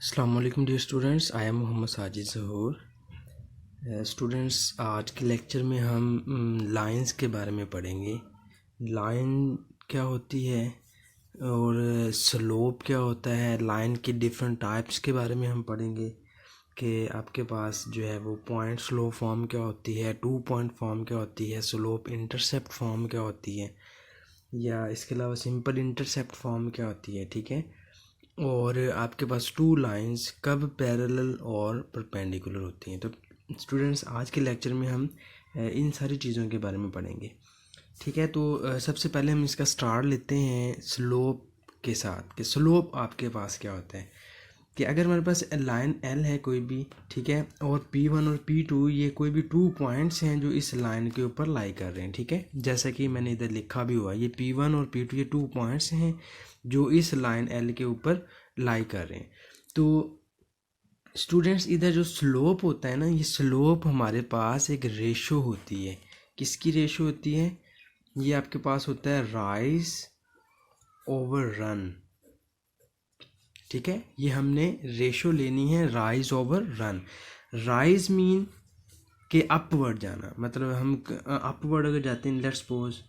अस्सलाम वालेकुम dear students, I am Mohammad Sajid Zahoor. Students, आज के लेक्चर में हम लाइंस के बारे में पढ़ेंगे। लाइन क्या होती है और स्लोप क्या होता है, लाइन के डिफरेंट टाइप्स के बारे में हम पढ़ेंगे कि आपके पास जो है वो पॉइंट स्लोप फॉर्म क्या होती है, 2 पॉइंट फॉर्म क्या होती है, स्लोप इंटरसेप्ट फॉर्म क्या होती है, या इसके अलावा सिंपल इंटरसेप्ट फॉर्म क्या होती है। ठीक है, और आपके पास टू लाइंस कब पैरेलल और परपेंडिकुलर होती हैं। तो स्टूडेंट्स, आज के लेक्चर में हम इन सारी चीज़ों के बारे में पढ़ेंगे। ठीक है, तो सबसे पहले हम इसका स्टार्ट लेते हैं स्लोप के साथ कि स्लोप आपके पास क्या होता है। कि अगर हमारे पास लाइन एल है कोई भी, ठीक है, और P1 और P2 ये कोई भी 2 पॉइंट्स हैं जो इस लाइन के ऊपर लाई कर रहे हैं। ठीक है, जैसा कि मैंने इधर लिखा भी हुआ, ये P1 और P2 ये 2 पॉइंट्स हैं जो इस लाइन एल के ऊपर लाई कर रहे हैं। तो स्टूडेंट्स, इधर जो स्लोप होता है ना, ये स्लोप हमारे पास एक रेशो होती है। किसकी रेशो होती है? ये आपके पास होता है राइज ओवर रन। ठीक है, ये हमने रेशो लेनी है rise over run. Rise mean के अपवर्ड जाना, मतलब हम अपवर्ड अगर जाते हैं, लेट्स सपोज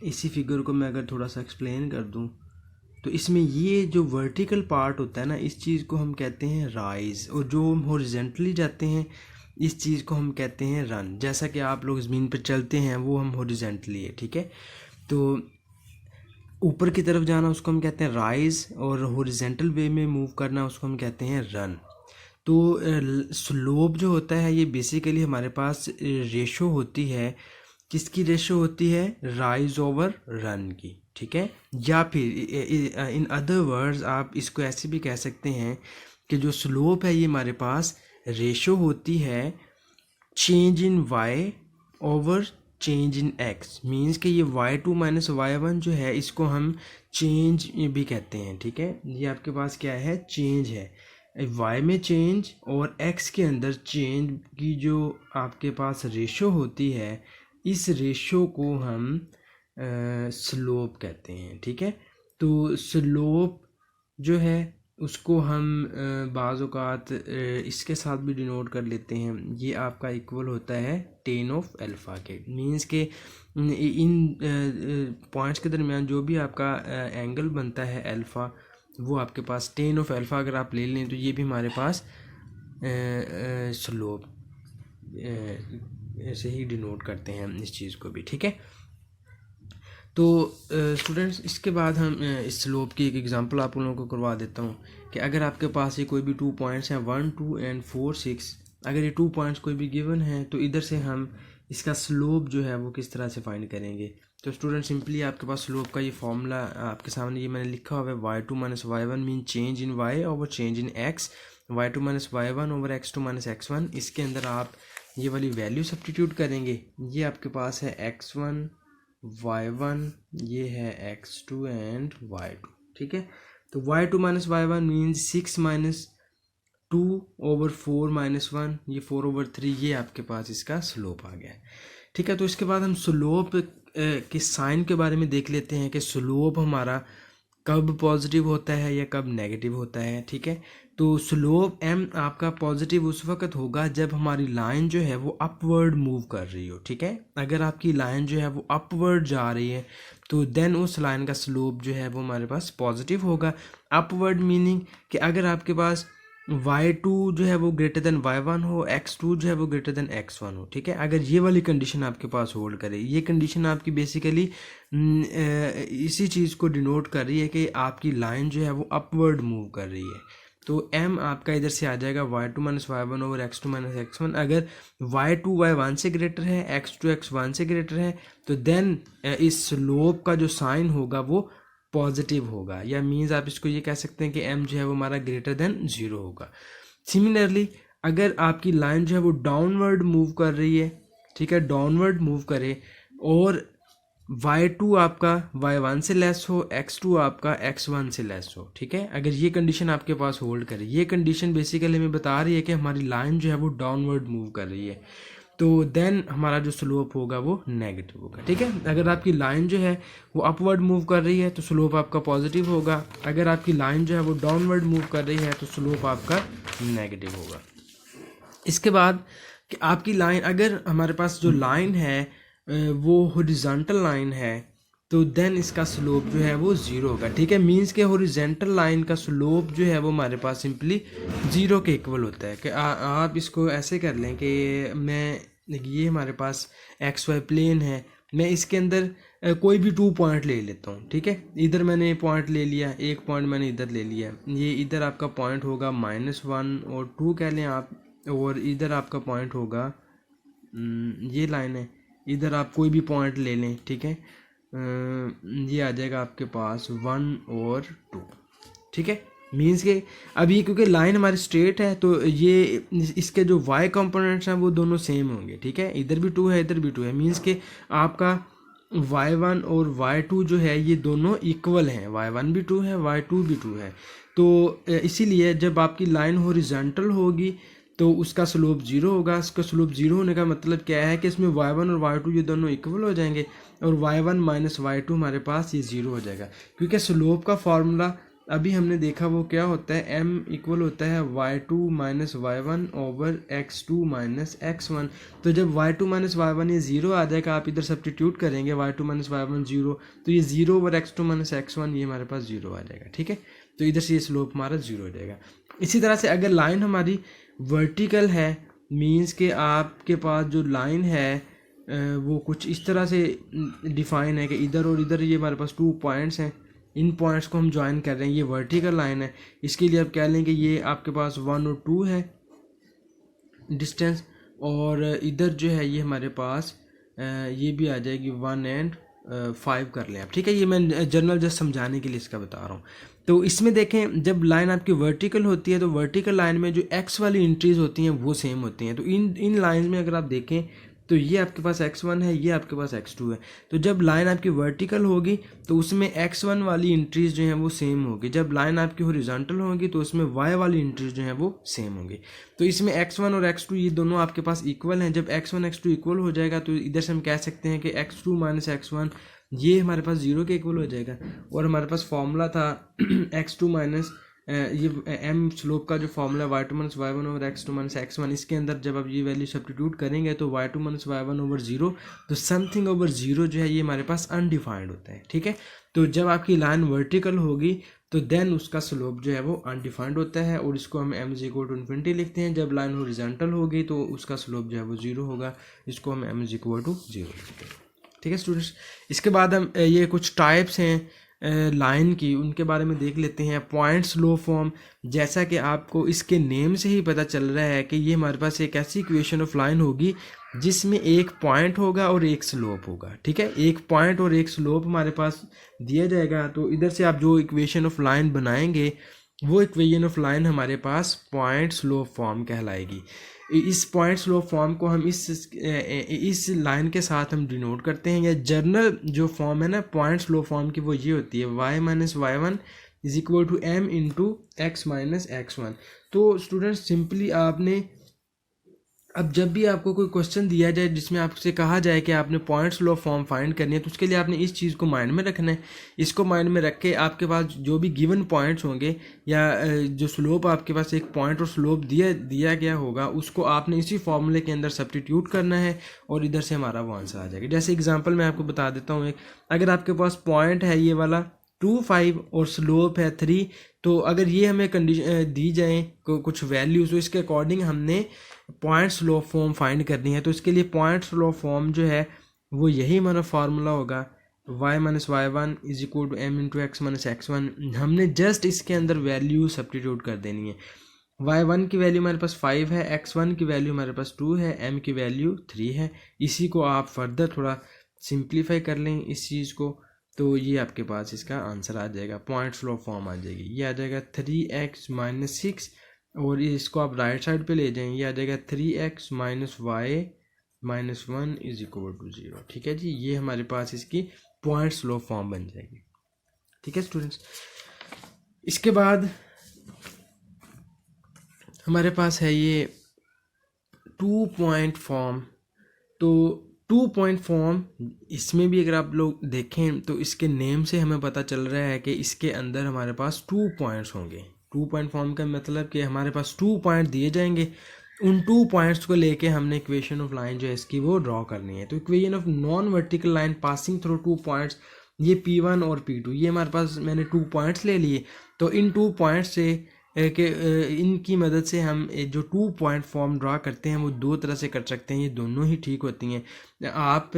इसी फिगर को मैं अगर थोड़ा सा एक्सप्लेन कर दूं, तो इसमें ये जो वर्टिकल पार्ट होता है ना, इस चीज़ को हम कहते हैं राइज, और जो हम हॉरिजेंटली जाते हैं इस चीज़ को हम कहते हैं रन। जैसा कि आप लोग ज़मीन पर चलते हैं वो हम हॉरिजेंटली है। ठीक है, तो ऊपर की तरफ जाना उसको हम कहते हैं राइज, और हॉरिजेंटल वे में मूव करना उसको हम कहते हैं रन। तो स्लोप जो होता है ये बेसिकली हमारे पास रेशो होती है। किसकी रेशो होती है? राइज ओवर रन की। ठीक है, या फिर इन अदर वर्ड्स आप इसको ऐसे भी कह सकते हैं कि जो स्लोप है ये हमारे पास रेशो होती है change in Y over change in X. Means कि ये y2 माइनस y1 जो है इसको हम चेंज भी कहते हैं। ठीक है, ये आपके पास क्या है? चेंज है। y में चेंज और x के अंदर चेंज की जो आपके पास रेशो होती है, इस रेशो को हम स्लोप कहते हैं। ठीक है, तो स्लोप जो है उसको हम बाज़ औक़ात इसके साथ भी डिनोट कर लेते हैं। ये आपका इक्वल होता है टेन ऑफ अल्फ़ा के। मींस के इन पॉइंट्स के दरमियान जो भी आपका एंगल बनता है अल्फ़ा, वो आपके पास टेन ऑफ अल्फ़ा अगर आप ले लें तो ये भी हमारे पास स्लोप ऐसे ही डिनोट करते हैं इस चीज़ को भी। ठीक है, तो स्टूडेंट्स, इसके बाद हम इस स्लोप की एक एग्जांपल आप लोगों को करवा देता हूँ कि अगर आपके पास ये कोई भी 2 पॉइंट्स हैं 1, 2 एंड 4, 6, अगर ये 2 पॉइंट्स कोई भी गिवन है तो इधर से हम इसका स्लोप जो है वो किस तरह से फाइंड करेंगे। तो स्टूडेंट, सिंपली आपके पास स्लोप का ये फॉर्मूला आपके सामने ये मैंने लिखा हुआ है, y2 minus y1 mean change in y over change in x, y2 minus y1 over x2 minus x1। इसके अंदर आप ये वाली वैल्यू सब्स्टिट्यूट करेंगे। ये आपके पास है x1 y1, ये है x2 एंड y2। ठीक है, तो y2 minus y1 means 6 minus 2 over 4 minus 1, ये 4 ओवर 3, ये आपके पास इसका स्लोप आ गया है। ठीक है, तो इसके बाद हम स्लोप के साइन के बारे में देख लेते हैं कि स्लोप हमारा कब पॉजिटिव होता है या कब नेगेटिव होता है। ठीक है, तो स्लोप m आपका पॉजिटिव उस वक्त होगा जब हमारी लाइन जो है वो अपवर्ड मूव कर रही हो। ठीक है, अगर आपकी लाइन जो है वो अपवर्ड जा रही है तो देन उस लाइन का स्लोप जो है वो हमारे पास पॉजिटिव होगा। अपवर्ड मीनिंग कि अगर आपके पास y2 जो है वो ग्रेटर देन y1 हो, x2 जो है वो ग्रेटर देन x1 हो। ठीक है, अगर ये वाली कंडीशन आपके पास होल्ड करे, ये कंडीशन आपकी बेसिकली इसी चीज़ को डिनोट कर रही है कि आपकी लाइन जो है वो अपवर्ड मूव कर रही है। तो m आपका इधर से आ जाएगा y2 minus y1 over x2 minus x1। अगर y2 y1 से ग्रेटर है, x2 x1 से ग्रेटर है, तो देन इस स्लोप का जो साइन होगा वो पॉजिटिव होगा, या मीन्स आप इसको ये कह सकते हैं कि m जो है वो हमारा ग्रेटर देन 0 होगा। सिमिलरली अगर आपकी लाइन जो है वो डाउनवर्ड मूव कर रही है, ठीक है, डाउनवर्ड मूव करे और y2 आपका y1 से लेस हो, x2 आपका x1 से लेस हो। ठीक है, अगर ये कंडीशन आपके पास होल्ड करे, ये कंडीशन बेसिकली हमें बता रही है कि हमारी लाइन जो है वो डाउनवर्ड मूव कर रही है। तो देन हमारा जो स्लोप होगा वो नेगेटिव होगा। ठीक है, अगर आपकी लाइन जो है वो अपवर्ड मूव कर रही है तो स्लोप आपका पॉजिटिव होगा, अगर आपकी लाइन जो है वो डाउनवर्ड मूव कर रही है तो स्लोप आपका नेगेटिव होगा। इसके बाद कि आपकी लाइन, अगर हमारे पास जो लाइन है वो हॉरिजॉन्टल लाइन है तो देन इसका स्लोप जो है वो ज़ीरो होगा। ठीक है, मींस के हॉरिजॉन्टल लाइन का स्लोप जो है वो हमारे पास सिंपली ज़ीरो के इक्वल होता है। कि आप इसको ऐसे कर लें कि ये हमारे पास एक्स वाई प्लेन है, मैं इसके अंदर कोई भी 2 पॉइंट ले लेता हूँ। ठीक है, इधर मैंने पॉइंट ले लिया, एक पॉइंट मैंने इधर ले लिया, ये इधर आपका पॉइंट होगा -1 और 2 कह लें आप, और इधर आपका पॉइंट होगा ये लाइन है, इधर आप कोई भी पॉइंट ले लें। ठीक है, ये आ जाएगा आपके पास 1 और 2। ठीक है, मीन्स के अब ये क्योंकि लाइन हमारी स्ट्रेट है तो ये इसके जो y कंपोनेंट्स हैं वो दोनों सेम होंगे। ठीक है, इधर भी 2 है, इधर भी 2 है, मीन्स के आपका y1 और y2 जो है ये दोनों इक्वल हैं, y1 भी 2 है, y2 भी 2 है। तो इसीलिए जब आपकी लाइन हॉरिजॉन्टल होगी तो उसका स्लोप 0 होगा। इसका स्लोप 0 होने का मतलब क्या है कि इसमें y1 और y2 ये दोनों इक्वल हो जाएंगे और y1 माइनस y2 हमारे पास ये 0 हो जाएगा, क्योंकि स्लोप का फार्मूला अभी हमने देखा वो क्या होता है, m इक्वल होता है y2 minus y1 over x2 minus x1। तो जब y2 माइनस y1 ये 0 आ जाएगा, आप इधर सब्स्टिट्यूट करेंगे y2 माइनस y1 0, तो ये 0 ओवर x2 माइनस x1 ये हमारे पास 0 आ जाएगा। ठीक है, तो इधर से ये स्लोप हमारा 0 हो जाएगा। इसी तरह से अगर लाइन हमारी वर्टिकल है, मीन्स के आपके पास जो लाइन है वो कुछ इस तरह से डिफाइन है कि इधर और इधर ये हमारे पास 2 पॉइंट्स हैं, इन पॉइंट्स को हम ज्वाइन कर रहे हैं, ये वर्टिकल लाइन है। इसके लिए आप कह लें कि ये आपके पास 1 और 2 है डिस्टेंस, और इधर जो है ये हमारे पास ये भी आ जाएगी 1 एंड 5 कर लें आप। ठीक है, ये मैं जनरल जस्ट समझाने के लिए इसका बता रहा हूँ। तो इसमें देखें, जब लाइन आपकी वर्टिकल होती है तो वर्टिकल लाइन में जो एक्स वाली एंट्रीज होती हैं वो सेम होती हैं। तो इन लाइन में अगर आप देखें तो ये आपके पास x1 है, ये आपके पास x2 है। तो जब लाइन आपकी वर्टिकल होगी तो उसमें x1 वाली एंट्रीज जो हैं वो सेम होगी, जब लाइन आपकी हॉरिजॉन्टल होगी तो उसमें y वाली एंट्रीज जो हैं वो सेम होंगी। तो इसमें x1 और x2 ये दोनों आपके पास इक्वल हैं। जब x1 x2 इक्वल हो जाएगा तो इधर से हम कह सकते हैं कि x2 माइनस x1 ये हमारे पास 0 के इक्वल हो जाएगा। और हमारे पास फॉर्मूला था x2 माइनस ये m स्लोप का जो formula y2 minus y1 over x2 minus x1, इसके अंदर जब आप ये वैल्यू सब्स्टिट्यूट करेंगे तो y2 माइनस y1 ओवर 0, तो समथिंग ओवर 0 जो है ये हमारे पास अनडिफाइंड होता है। ठीक है, तो जब आपकी लाइन वर्टिकल होगी तो देन उसका स्लोप जो है वो अनडिफाइंड होता है और इसको हम m is equal to infinity लिखते हैं। जब लाइन हॉरिजॉन्टल होगी तो उसका स्लोप जो है वो 0 होगा, इसको हम m इज इक्वल टू 0 लिखते हैं। ठीक है स्टूडेंट्स, इसके बाद हम ये कुछ टाइप्स हैं लाइन की, उनके बारे में देख लेते हैं। पॉइंट स्लो फॉर्म, जैसा कि आपको इसके नेम से ही पता चल रहा है कि ये हमारे पास एक ऐसी इक्वेशन ऑफ लाइन होगी जिसमें एक पॉइंट होगा और एक स्लोप होगा। ठीक है, एक पॉइंट और एक स्लोप हमारे पास दिया जाएगा, तो इधर से आप जो इक्वेशन ऑफ लाइन बनाएंगे वो इक्वेशन ऑफ लाइन हमारे पास पॉइंट स्लोप फॉर्म कहलाएगी। इस पॉइंट स्लोप फॉर्म को हम इस लाइन के साथ हम डिनोट करते हैं, या जर्नल जो फॉर्म है ना पॉइंट स्लोप फॉर्म की वो ये होती है y minus y1 is equal to m into x minus x1। तो स्टूडेंट्स सिंपली आपने अब जब भी आपको कोई क्वेश्चन दिया जाए जिसमें आपसे कहा जाए कि आपने पॉइंट स्लोप फॉर्म फाइंड करनी है, तो उसके लिए आपने इस चीज़ को माइंड में रखना है। इसको माइंड में रख के आपके पास जो भी गिवन पॉइंट्स होंगे या जो स्लोप आपके पास एक पॉइंट और स्लोप दिया गया होगा उसको आपने इसी फॉर्मूले के अंदर सब्स्टिट्यूट करना है और इधर से हमारा वो आंसर आ जाएगा। जैसे एग्जाम्पल मैं आपको बता देता हूँ, अगर आपके पास पॉइंट है ये वाला 2, 5 और स्लोप है 3, तो अगर ये हमें कंडीशन दी जाए कुछ वैल्यूज, तो इसके अकॉर्डिंग हमने पॉइंट स्लोप फॉर्म फाइंड करनी है। तो इसके लिए पॉइंट स्लोप फॉर्म जो है वो यही हमारा फार्मूला होगा y minus y1 is equal to m into x minus x1। हमने जस्ट इसके अंदर वैल्यू सब्स्टिट्यूट कर देनी है। y1 की वैल्यू हमारे पास 5 है, x1 की वैल्यू हमारे पास 2 है, m की वैल्यू 3 है। इसी को आप फर्दर थोड़ा सिंप्लीफाई कर लें इस चीज़ को, तो ये आपके पास इसका आंसर आ जाएगा, पॉइंट स्लोप फॉर्म आ जाएगी। ये आ जाएगा 3x माइनस 6, और इसको आप राइट साइड पे ले जाएं, ये आ जाएगा 3x minus y minus 1 is equal to 0। ठीक है जी, ये हमारे पास इसकी पॉइंट स्लोप फॉर्म बन जाएगी। ठीक है स्टूडेंट्स, इसके बाद हमारे पास है ये 2 पॉइंट फॉर्म तो 2 पॉइंट फॉर्म, इसमें भी अगर आप लोग देखें तो इसके नेम से हमें पता चल रहा है कि इसके अंदर हमारे पास 2 पॉइंट्स होंगे। 2 पॉइंट फॉर्म का मतलब कि हमारे पास 2 पॉइंट दिए जाएंगे, उन 2 पॉइंट्स को लेके हमने इक्वेशन ऑफ लाइन जो है इसकी वो ड्रॉ करनी है। तो equation of non vertical line passing through 2 points, ये P1 और P2, ये हमारे पास मैंने 2 पॉइंट्स ले लिए। तो इन 2 पॉइंट्स से कि इनकी मदद से हम जो 2 पॉइंट फॉर्म ड्रा करते हैं वो 2 तरह से कर सकते हैं, ये दोनों ही ठीक होती हैं। आप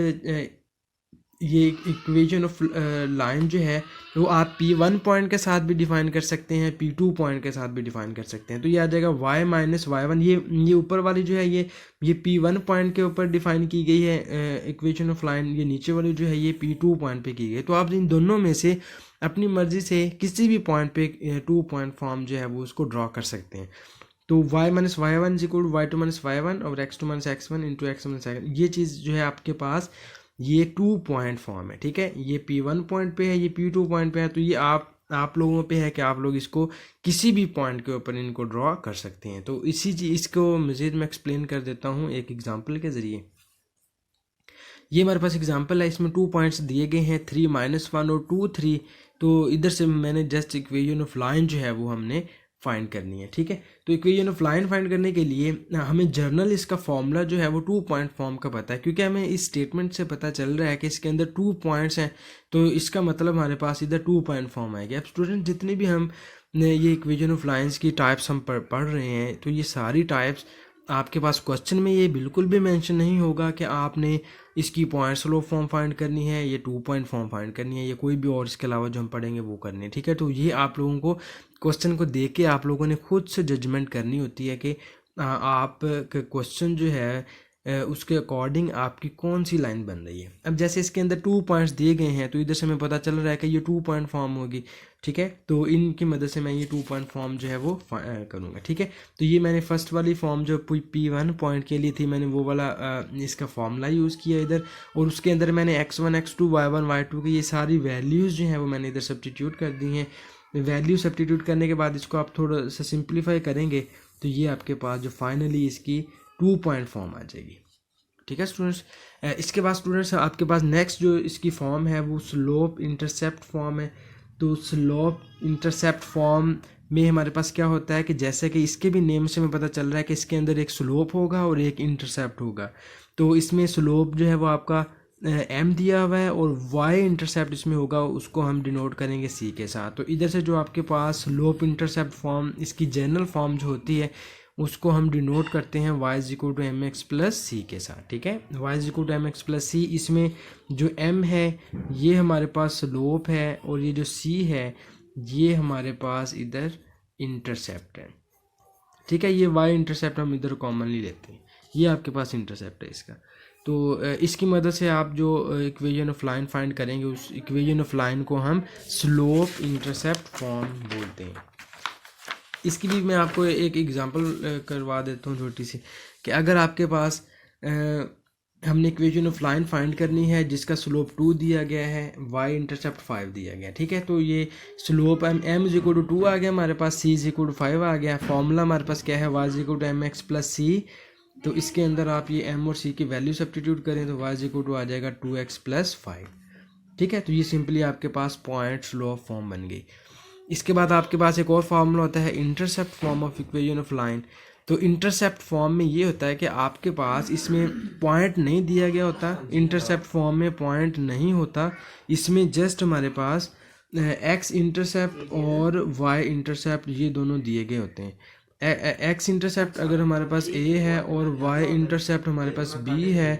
ये इक्वेशन ऑफ लाइन जो है वो आप P1 पॉइंट के साथ भी डिफाइन कर सकते हैं, P2 पॉइंट के साथ भी डिफाइन कर सकते हैं। तो ये आ जाएगा y माइनस y1, ये ऊपर वाली जो है ये P1 पॉइंट के ऊपर डिफाइन की गई है इक्वेशन ऑफ लाइन, ये नीचे वाली जो है ये P2 पॉइंट पे की गई है। तो आप इन दोनों में से अपनी मर्जी से किसी भी पॉइंट पे 2 पॉइंट फॉर्म जो है वो उसको ड्रॉ कर सकते हैं। तो y minus y1 is equal to y2 minus y1 और x2 minus x1 into x minus x, ये चीज़ जो है आपके पास ये 2 पॉइंट फॉर्म है, ठीक है। ये P1 पॉइंट पे है, ये P2 पॉइंट पे है। तो ये आप लोगों पे है कि आप लोग इसको किसी भी पॉइंट के ऊपर इनको ड्रॉ कर सकते हैं। तो इसी चीज़ इसको मज़ीद मैं एक्सप्लेन कर देता हूँ एक एग्जांपल के ज़रिए। ये हमारे पास एग्जांपल है, इसमें 2 पॉइंट्स दिए गए हैं 3 माइनस 1 और 2 3। तो इधर से मैंने जस्ट इक्वेशन ऑफ लाइन जो है वो हमने फाइंड करनी है, ठीक है। तो इक्वेशन ऑफ लाइन फाइंड करने के लिए हमें जर्नल इसका फॉर्मूला जो है वो 2 पॉइंट फॉर्म का पता है, क्योंकि हमें इस स्टेटमेंट से पता चल रहा है कि इसके अंदर 2 पॉइंट्स हैं। तो इसका मतलब हमारे पास इधर 2 पॉइंट फॉर्म आएगा। अब स्टूडेंट जितनी भी हम ये इक्वेशन ऑफ लाइंस की टाइप्स हम पढ़ रहे हैं, तो ये सारी टाइप्स आपके पास क्वेश्चन में ये बिल्कुल भी मेंशन नहीं होगा कि आपने इसकी पॉइंट स्लोप फॉर्म फाइंड करनी है, ये 2 पॉइंट फॉर्म फाइंड करनी है, या कोई भी और इसके अलावा जो हम पढ़ेंगे वो करनी है, ठीक है। तो ये आप लोगों को क्वेश्चन को देख के आप लोगों ने खुद से जजमेंट करनी होती है कि आप क्वेश्चन जो है उसके अकॉर्डिंग आपकी कौन सी लाइन बन रही है। अब जैसे इसके अंदर 2 पॉइंट्स दिए गए हैं, तो इधर से हमें पता चल रहा है कि ये 2 पॉइंट फॉर्म होगी, ठीक है। तो इनकी मदद से मैं ये 2 पॉइंट फॉर्म जो है वो करूँगा, ठीक है। तो ये मैंने फर्स्ट वाली फॉर्म जो P1 पॉइंट के लिए थी, मैंने वो वाला इसका फॉर्मूला यूज़ किया इधर, और उसके अंदर मैंने x1 x2 y1 y2 की ये सारी वैल्यूज़ जो हैं वो मैंने इधर सब्स्टिट्यूट कर दी हैं। वैल्यू सब्स्टिट्यूट करने के बाद इसको आप थोड़ा सा सिंप्लीफाई करेंगे तो ये आपके पास जो फाइनली इसकी 2 पॉइंट फॉर्म आ जाएगी, ठीक है स्टूडेंट्स। इसके बाद स्टूडेंट्स आपके पास नेक्स्ट जो इसकी फॉर्म है वो स्लोप इंटरसेप्ट फॉर्म है। तो स्लोप इंटरसेप्ट फॉर्म में हमारे पास क्या होता है कि जैसे कि इसके भी नेम से हमें पता चल रहा है कि इसके अंदर एक स्लोप होगा और एक इंटरसेप्ट होगा। तो इसमें स्लोप जो है वो आपका m दिया हुआ है और y इंटरसेप्ट इसमें होगा, उसको हम डिनोट करेंगे c के साथ। तो इधर से जो आपके पास स्लोप इंटरसेप्ट फॉर्म, इसकी जनरल फॉर्म जो होती है उसको हम डिनोट करते हैं y is equal to m x plus c के साथ, ठीक है। y is equal to m x plus c, इसमें जो m है ये हमारे पास स्लोप है और ये जो c है ये हमारे पास इधर इंटरसेप्ट है, ठीक है। ये y इंटरसेप्ट हम इधर कॉमनली लेते हैं, ये आपके पास इंटरसेप्ट है इसका। तो इसकी मदद से आप जो इक्वेशन ऑफ लाइन फाइंड करेंगे उस इक्वेशन ऑफ लाइन को हम स्लोप इंटरसेप्ट फॉर्म बोलते हैं। इसकी भी मैं आपको एक एग्जांपल करवा देता हूँ छोटी सी, कि अगर आपके पास हमने इक्वेशन ऑफ लाइन फाइंड करनी है जिसका स्लोप 2 दिया गया है, y इंटरसेप्ट 5 दिया गया, ठीक है। तो ये slope m is equal to 2 आ गया हमारे पास, c इज इक्वल टू 5 आ गया। फॉर्मूला हमारे पास क्या है, y is equal to m x plus c. तो इसके अंदर आप ये m और c की वैल्यू सब्स्टिट्यूट करें तो y इज इक्वल टू आ जाएगा 2x प्लस 5, ठीक है। तो ये सिंपली आपके पास पॉइंट स्लोप फॉर्म बन गई। इसके बाद आपके पास एक और फार्मूला होता है intercept form of equation of line. तो इंटरसेप्ट फॉर्म में ये होता है कि आपके पास इसमें पॉइंट नहीं दिया गया होता, इंटरसेप्ट फॉर्म में पॉइंट नहीं होता, इसमें जस्ट हमारे पास x इंटरसेप्ट और y इंटरसेप्ट ये दोनों दिए गए होते हैं। x इंटरसेप्ट अगर हमारे पास a है और y इंटरसेप्ट हमारे पास b है,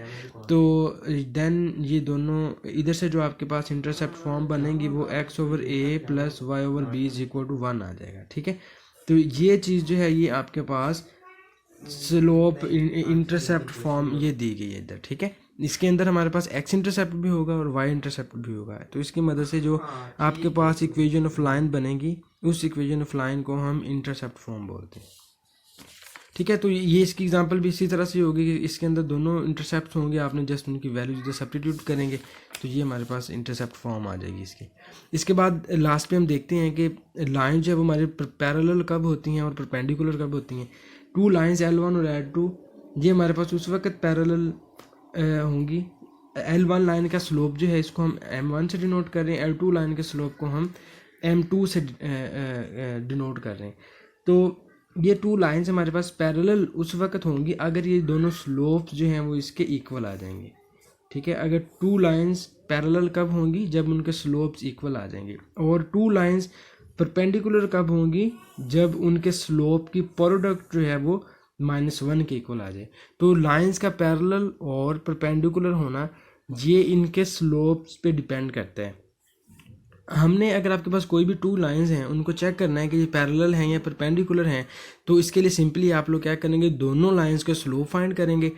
तो देन ये दोनों इधर से जो आपके पास इंटरसेप्ट फॉर्म बनेंगी वो x over a plus y over b is equal to 1 आ जाएगा, ठीक है। तो ये चीज़ जो है ये आपके पास स्लोप इंटरसेप्ट फॉर्म ये दी गई है इधर, ठीक है। इसके अंदर हमारे पास x इंटरसेप्ट भी होगा और y इंटरसेप्ट भी होगा। तो इसकी मदद से जो आपके पास इक्वेशन ऑफ लाइन बनेगी उस इक्वेशन ऑफ लाइन को हम इंटरसेप्ट फॉर्म बोलते हैं, ठीक है। तो ये इसकी एग्जांपल भी इसी तरह से होगी कि इसके अंदर दोनों इंटरसेप्ट होंगे, आपने जस्ट उनकी वैल्यू इधर सब्स्टिट्यूट करेंगे तो ये हमारे पास इंटरसेप्ट फॉर्म आ जाएगी इसकी। इसके बाद लास्ट पे हम देखते हैं कि लाइन जो है वो हमारे पैरेलल कब होती हैं और परपेंडिकुलर कब होती हैं। 2 लाइंस L1 और L2 ये हमारे पास उस वक्त पैरेलल होंगी। L1 लाइन का स्लोप जो है इसको हम M1 से डिनोट कर रहे हैं, L2 लाइन के स्लोप को हम M2 से डिनोट कर रहे हैं। तो ये टू लाइंस हमारे पास पैरेलल उस वक्त होंगी अगर ये दोनों स्लोप्स जो हैं वो इसके इक्वल आ जाएंगे। ठीक है, अगर टू लाइंस पैरेलल कब होंगी, जब उनके स्लोप्स इक्वल आ जाएंगे। और टू लाइंस परपेंडिकुलर कब होंगी, जब उनके स्लोप की प्रोडक्ट जो है वो -1 के इक्वल आ जाए। तो लाइंस का पैरेलल और परपेंडिकुलर होना ये इनके स्लोप्स पे डिपेंड करता है। हमने अगर आपके पास कोई भी टू लाइंस हैं उनको चेक करना है कि ये पैरेलल हैं या परपेंडिकुलर हैं, तो इसके लिए सिंपली आप लोग क्या करेंगे, दोनों लाइंस के स्लोप फाइंड करेंगे।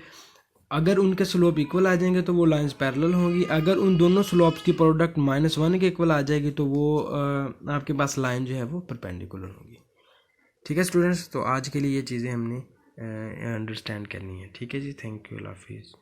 अगर उनके स्लोप इक्वल आ जाएंगे तो वो लाइंस पैरेलल होंगी। अगर उन दोनों स्लोप्स की प्रोडक्ट -1 के इक्वल आ जाएगी तो वो आपके पास लाइन जो है वो परपेंडिकुलर होगी। ठीक है स्टूडेंट्स, तो आज के लिए ये चीज़ें हमने अंडरस्टैंड करनी है। ठीक है जी, थैंक यू, अल्लाह हाफिज़।